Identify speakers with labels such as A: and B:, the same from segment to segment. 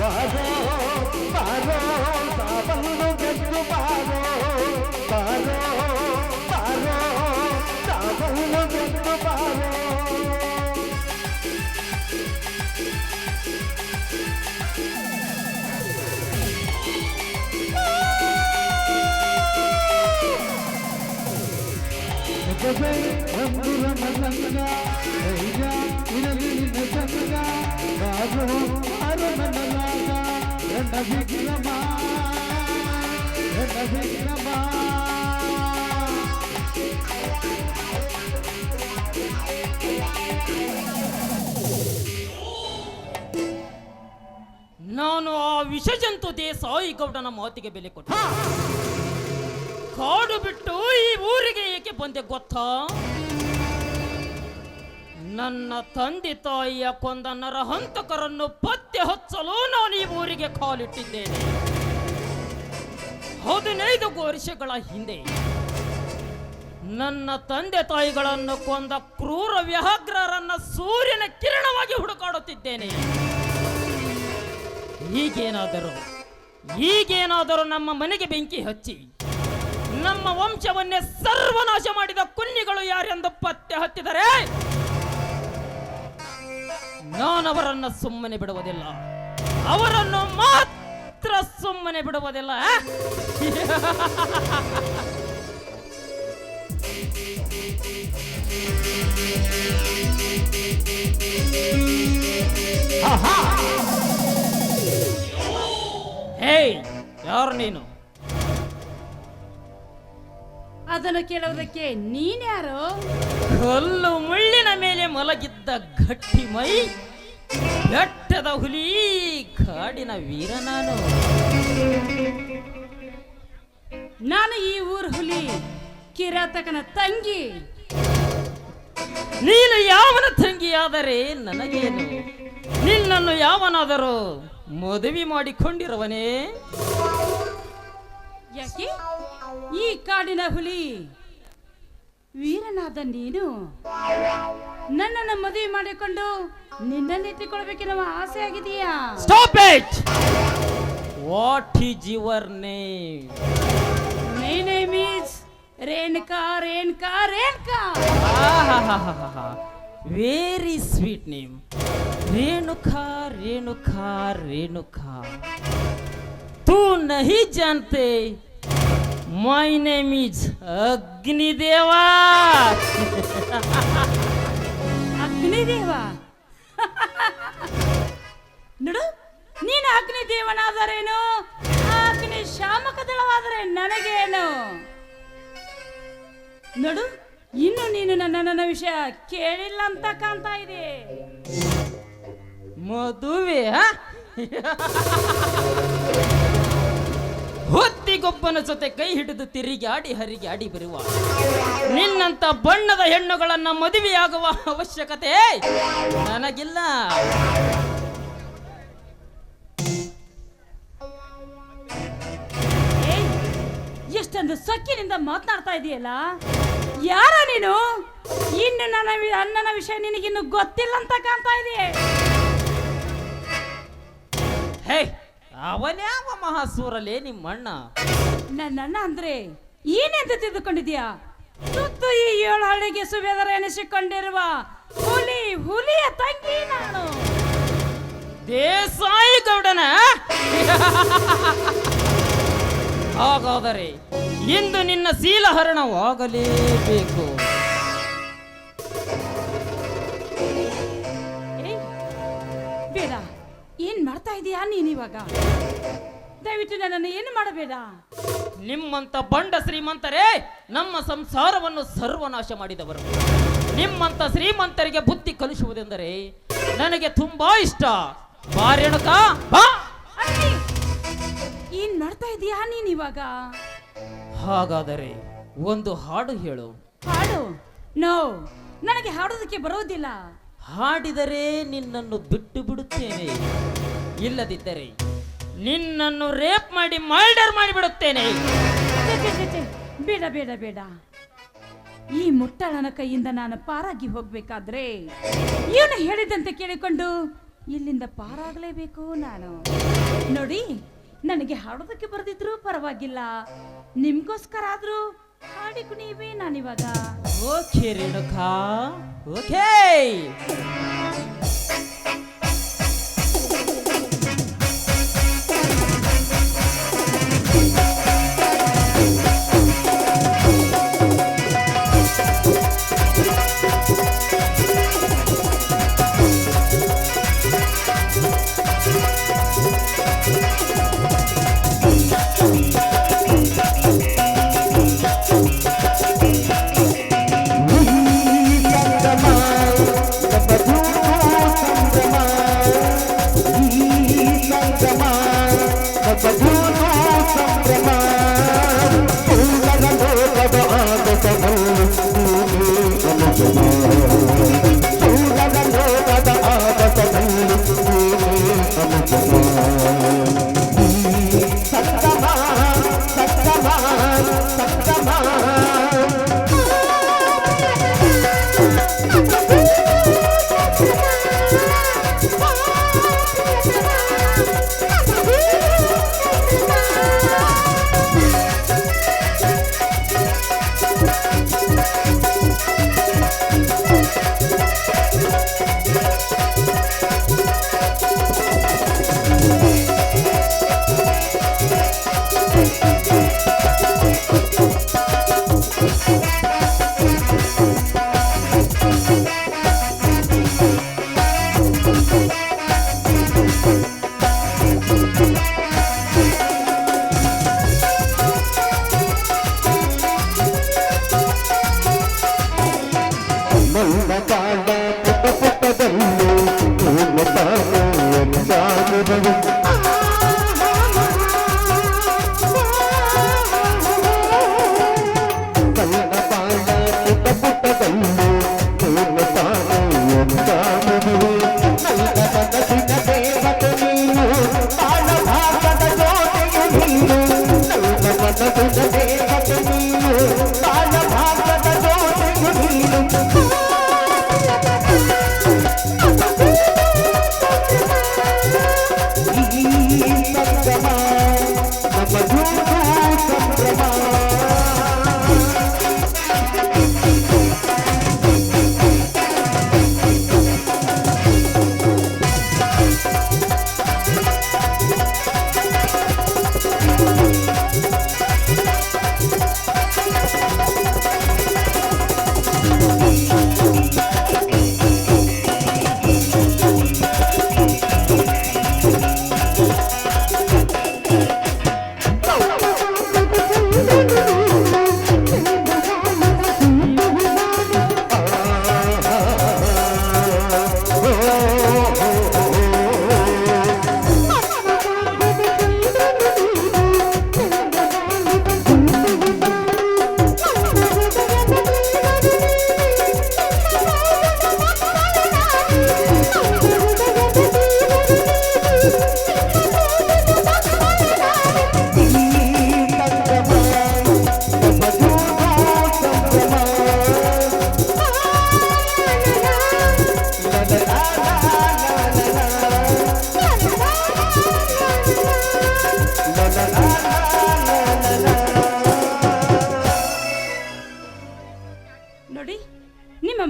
A: ಬಾರೋ ಬಾರೋ ಸಾವನ್ನು ಗೆದ್ದು ಬಾರೋ ಬಾರೋ ಬಾರೋ ಸಾವನ್ನು ಗೆದ್ದು ಬಾರೋ. ರಂಗುರ ಮಲ್ಲಂಗ ಧೈರ್ಯ ಇರಲಿ ನಿನ್ನ ಸಂಗ ಬಾರೋ ಬಾರೋ ನನ್ನ ಲಾಗ ರಣ ವಿಕ್ರಮ ರಣ ವಿಕ್ರಮ.
B: ನಾನು ಆ ವಿಷಜಂತು ದೇಸಾಯಿ ಗೌಡನ ಮಾತಿಗೆ ಬೆಲೆ ಕೊಟ್ಟ ಕಾಡು ಬಿಟ್ಟು ಈ ಊರಿಗೆ ಏಕೆ ಬಂದೆ ಗೊತ್ತಾ? ನನ್ನ ತಂದೆ ತಾಯಿಯ ಕೊಂದ ನರಹಂತಕರನ್ನು ಪತ್ತೆ ಹಚ್ಚಲು ನಾನು ಈ ಊರಿಗೆ ಕಾಲಿಟ್ಟಿದ್ದೇನೆ. 15 ವರ್ಷಗಳ ಹಿಂದೆ ನನ್ನ ತಂದೆ ತಾಯಿಗಳನ್ನು ಕೊಂದ ಕ್ರೂರ ವ್ಯಾಘ್ರರನ್ನ ಸೂರ್ಯನ ಕಿರಣವಾಗಿ ಹುಡುಕಾಡುತ್ತಿದ್ದೇನೆ. ಈಗೇನಾದರೂ ನಮ್ಮ ಮನೆಗೆ ಬೆಂಕಿ ಹಚ್ಚಿ ನಮ್ಮ ವಂಶವನ್ನೇ ಸರ್ವನಾಶ ಮಾಡಿದ ಕುನ್ನಿಗಳು ಯಾರೆಂದು ಪತ್ತೆ ಹತ್ತಿದರೆ ನಾನವರನ್ನು ಸುಮ್ಮನೆ ಬಿಡುವುದಿಲ್ಲ, ಅವರನ್ನು ಮಾತ್ರ ಸುಮ್ಮನೆ ಬಿಡುವುದಿಲ್ಲ. ಹೇ, ಯಾರು ನೀನು?
C: ಅದನ್ನು ಕೇಳುವುದಕ್ಕೆ ನೀನ್ಯಾರು?
B: ಕಲ್ಲು ಮುಳ್ಳಿನ ಮೇಲೆ ಮಲಗಿದ್ದ ಗಟ್ಟಿ ಮೈ, ಬೆಟ್ಟದ ಹುಲಿ, ಕಾಡಿನ ವೀರ
C: ನಾನು ಈ ಊರ್ ಹುಲಿ, ಕಿರಾತಕನ ತಂಗಿ.
B: ನೀನು ಯಾವನ ತಂಗಿಯಾದರೆ ನನಗೇನು? ನಿನ್ನನ್ನು ಯಾವನಾದರೂ ಮದುವೆ ಮಾಡಿಕೊಂಡಿರುವನೇ?
C: ಯಾಕೆ ಈ ಕಾಡಿನ ಹುಲಿ ವೀರನಾದ ನೀನು ನನ್ನನ್ನು ಮದುವೆ ಮಾಡಿಕೊಂಡು ನಿನ್ನನ್ನೆತ್ತಿಕೊಳ್ಬೇಕೆನ್ನುವ ಆಸೆ ಆಗಿದೆಯಾ?
B: Stop it! What is your name?
C: My name is Renuka. Renuka Renuka.
B: Very sweet name. Renuka Renuka Renuka. तू नहीं जानते My name is Agnideva.
C: Agnideva? ನೋಡು, ನೀನು ಅಗ್ನಿದೇವನಾದರೇನು, ಅಗ್ನಿ ಶಾಮಕ ದಳವಾದರೆ ನನಗೇನು? ನೋಡು, ಇನ್ನು ನೀನು ನನ್ನ ವಿಷಯ ಕೇಳಿಲ್ಲ ಅಂತ ಕಾಣ್ತಾ ಇದೆ.
B: ಮದುವೆ ಹೊತ್ತಿಗೊಬ್ಬನ ಜೊತೆ ಕೈ ಹಿಡಿದು ತಿರುಗಾಡಿ ಹರಿಗಾಡಿ ಬರುವ ನಿನ್ನಂತ ಬಣ್ಣದ ಹೆಣ್ಣುಗಳನ್ನ ಮದುವೆಯಾಗುವ ಅವಶ್ಯಕತೆ ನನಗಿಲ್ಲ.
C: ಎಷ್ಟೊಂದು ಸೊಕ್ಕಿನಿಂದ ಮಾತನಾಡ್ತಾ ಇದೆಯಲ್ಲ, ಯಾರ ನೀನು? ಇನ್ನು ನನ್ನ ಅಣ್ಣನ ವಿಷಯ ನಿನಗಿನ್ನು ಗೊತ್ತಿಲ್ಲ ಅಂತ ಕಾಣ್ತಾ ಇದೆ.
B: ಹೇ, ಅವನ್ಯಾವ ಮಹಾಸೂರಲೇ ನಿಮ್ಮಣ್ಣ?
C: ನನ್ನಣ್ಣ ಅಂದ್ರೆ ಏನೆಂತ ತಿಳ್ಕೊಂಡಿದ್ಯಾ? ತುತ್ತು ಈ 7 ಹಳ್ಳಿಗೆ ಸುಬೇದರ ಎನಿಸಿಕೊಂಡಿರುವ ಹುಲಿಯ ತಂಗಿ ನಾನು,
B: ದೇಸಾಯಿ ಗೌಡನ. ಹಾಗಾದರೆ ಇಂದು ನಿನ್ನ ಶೀಲಹರಣವಾಗಲೇಬೇಕು.
C: ಬೇಡ, ಏನ್ ಮಾಡ್ತಾ ಇದೀಯಾ ನೀನಿವಾಗ? ದಯವಿಟ್ಟು ನನ್ನನ್ನು ಏನು ಮಾಡಬೇಡ.
B: ನಿಮ್ಮಂತ ಬಂಡ ಶ್ರೀಮಂತರೇ ನಮ್ಮ ಸಂಸಾರವನ್ನು ಸರ್ವನಾಶ ಮಾಡಿದವರು. ನಿಮ್ಮಂತ ಶ್ರೀಮಂತರಿಗೆ ಬುದ್ಧಿ ಕಲಿಸುವುದೆಂದರೆ ನನಗೆ ತುಂಬಾ ಇಷ್ಟ. ಬಾ ರೇಣುಕಾ, ಬಾ.
C: ಏನ್ ಮಾಡ್ತಾ ಇದೀಯಾ ನೀನಿವಾಗ?
B: ಹಾಗಾದರೆ ಒಂದು ಹಾಡು ಹೇಳು.
C: ಹಾಡು? ನೋ, ನನಗೆ ಹಾಡೋದಕ್ಕೆ ಬರೋದಿಲ್ಲ.
B: ಹಾಡಿದರೆ ನಿನ್ನನ್ನು ಬಿಟ್ಟು ಬಿಡುತ್ತೇನೆ, ಇಲ್ಲದಿದ್ದರೆ ನಿನ್ನನ್ನು ರೇಪ್ ಮಾಡಿ ಮರ್ಡರ್ ಮಾಡಿಬಿಡುತ್ತೇನೆ.
C: ಬೇಡ ಬೇಡ ಬೇಡ. ಈ ಮುಟ್ಟಾಳನ ಕೈಯಿಂದ ನಾನು ಪಾರಾಗಿ ಹೋಗ್ಬೇಕಾದ್ರೆ ಇವನು ಹೇಳಿದಂತೆ ಕೇಳಿಕೊಂಡು ಇಲ್ಲಿಂದ ಪಾರಾಗಲೇಬೇಕು ನಾನು. ನೋಡಿ, ನನಗೆ ಹಾಡೋದಕ್ಕೆ ಬರೆದಿದ್ರು ಪರವಾಗಿಲ್ಲ, ನಿಮ್ಗೋಸ್ಕರ ಆದ್ರೂ ಹಾಡಿ ಕುಣಿಯುವೆ ನಾನಿವಾಗ.
B: Okay Renuka, okay.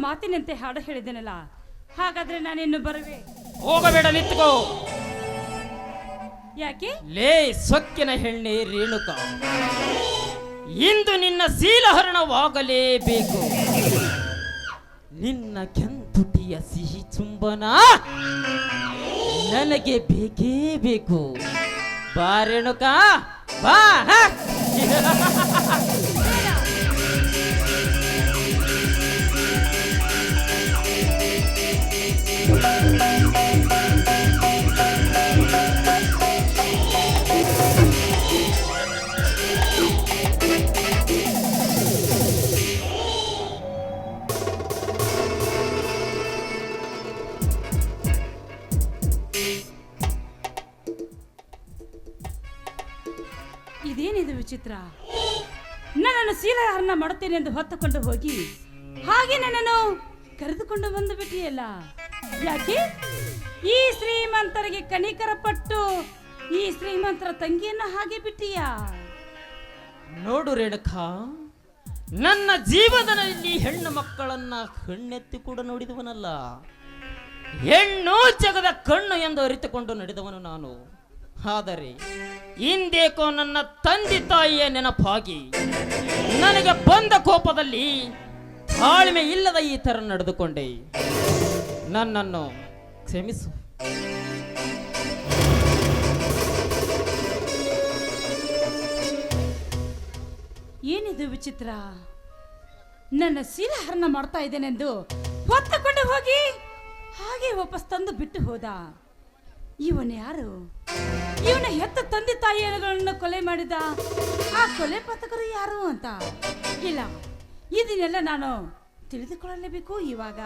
C: ಮಾತಿನಂತೆ ಹಾಡು ಹೇಳಿದ್ದೇನಲ್ಲ, ಹಾಗಾದ್ರೆ ನಾನಿನ್ನು ಬರುವೆ.
B: ಹೋಗಬೇಡ, ನಿಂತ್ಕೋ.
C: ಯಾಕೆ?
B: ಲೇ ಸೊಕ್ಕಿನ ಹೆಣ್ಣೆ ರೇಣುಕ, ಇಂದು ನಿನ್ನ ಶೀಲಹರಣವಾಗಲೇಬೇಕು. ನಿನ್ನ ಕೆಂತುಟಿಯ ಸಿಹಿ ಚುಂಬನ ನನಗೆ ಬೇಕೇ ಬೇಕು. ಬಾ ರೇಣುಕ, ಬಾ.
C: ಇದೇನಿದು ವಿಚಿತ್ರ? ನನ್ನನ್ನು ಶೀಲಹರಣ ಮಾಡುತ್ತೇನೆ ಎಂದು ಹೊತ್ತುಕೊಂಡು ಹೋಗಿ ಹಾಗೆ ನನ್ನನ್ನು ಕರೆದುಕೊಂಡು ಬಂದು ಬಿಟ್ಟಿಯಲ್ಲ, ಯಾಕೆ? ಈ ಶ್ರೀಮಂತರಿಗೆ ಕನಿಕರ ಪಟ್ಟು ಈ ಶ್ರೀಮಂತರ ತಂಗಿಯನ್ನು ಹಾಗೆ ಬಿಟ್ಟಿಯಾ?
B: ನೋಡು ರೇಣುಕಾ, ನನ್ನ ಜೀವನದಲ್ಲಿ ಹೆಣ್ಣು ಮಕ್ಕಳನ್ನ ಕಣ್ಣೆತ್ತಿ ಕೂಡ ನೋಡಿದವನಲ್ಲ. ಹೆಣ್ಣು ಜಗದ ಕಣ್ಣು ಎಂದು ಅರಿತುಕೊಂಡು ನಡೆದವನು ನಾನು. ಆದರೆ ಇಂದೇಕೋ ನನ್ನ ತಂದೆ ತಾಯಿಯ ನೆನಪಾಗಿ ನನಗೆ ಬಂದ ಕೋಪದಲ್ಲಿ ತಾಳ್ಮೆ ಇಲ್ಲದ ಈ ತರ ನಡೆದುಕೊಂಡೆ. ನನ್ನನ್ನು ಕ್ಷಮಿಸು.
C: ಏನಿದು ವಿಚಿತ್ರ? ನನ್ನ ಸೀಲಹರಣ ಮಾಡ್ತಾ ಇದ್ದೇನೆಂದು ಹೊತ್ತುಕೊಂಡು ಹೋಗಿ ಹಾಗೆ ವಾಪಸ್ ತಂದು ಬಿಟ್ಟು ಹೋದ. ಇವನು ಯಾರು? ಇವನ ಹೆತ್ತ ತಂದೆ ತಾಯಿಗಳನ್ನು ಕೊಲೆ ಮಾಡಿದ ಆ ಕೊಲೆ ಪಾತಕರು ಯಾರು ಅಂತ? ಇಲ್ಲ, ಇದನ್ನೆಲ್ಲ ನಾನು ತಿಳಿದುಕೊಳ್ಳಲೇಬೇಕು ಇವಾಗ.